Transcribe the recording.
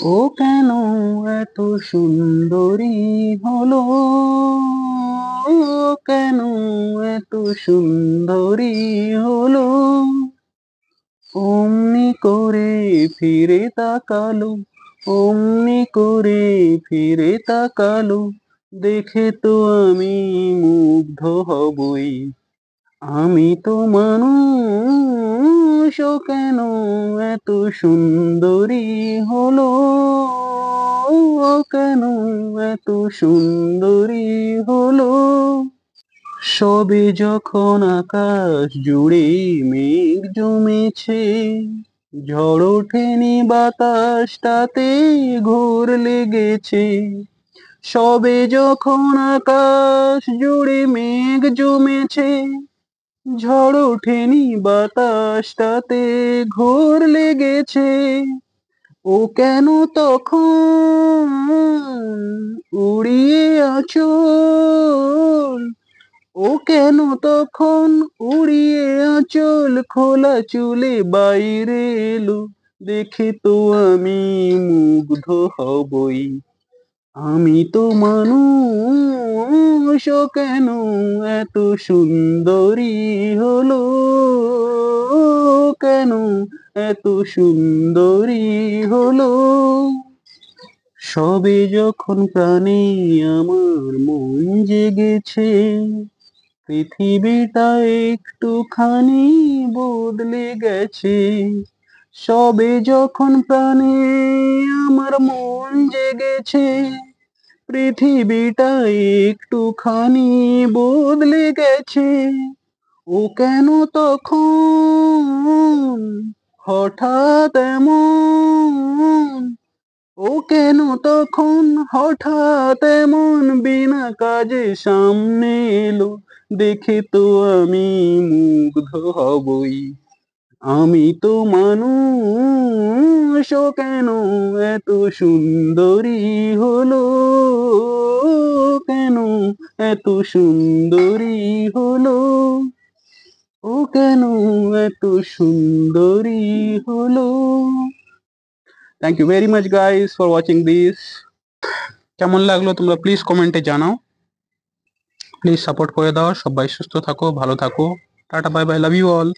ও কেন এত সুন্দরী হলো, ও কেন এত সুন্দরী হলো, অমনি করে ফিরে তাকালো, অমনি করে ফিরে তাকালো, দেখে তো আমি মুগ্ধ হবই। আমি তো মানুষ, ও কেন এত সুন্দরী হলো, ও কেন এত সুন্দরী হলো। সবে যখন আকাশ জুড়ে মেঘ জমেছে, ঝড় ওঠেনি বাতাসটাতে ঘোর লেগেছে। সবে যখন আকাশ জুড়ে মেঘ জমেছে, ঝড় ওঠেনি বাতাসটাতে ঘোর লেগেছে। ও কেন তখন উড়িয়ে আঁচল, ও কেন তখন উড়িয়ে আঁচল খোলা চুলে বাইরে এলো, দেখে তো আমি মুগ্ধ হবই। আমি তো মানুষ, ও কেন এত সুন্দরী হলো, কেন এত সুন্দরী হলো। সবে যখন প্রাণে আমার মন জেগেছে, পৃথিবীটা একটুখানি বদলে গেছে। সবে যখন প্রাণে আমার মন জেগেছে, পৃথিবীটা একটুখানি বদলে গেছে। ও কেন তখন হঠাৎ এমন, ও কেন তখন হঠাৎ এমন বিনা কাজে সামনে এলো, দেখে তো আমি মুগ্ধ হবই। আমি তো মানুষ, ও কেন এত সুন্দরী হলো, কেন এত সুন্দরী হলো, ও কেন এত সুন্দরী হলো। Thank you very much guys for watching this. কেমন লাগলো তোমরা প্লিজ কমেন্টে জানাও। প্লিজ সাপোর্ট করে দাও। সবাই সুস্থ থাকো, ভালো থাকো। Tata, bye bye, love you all.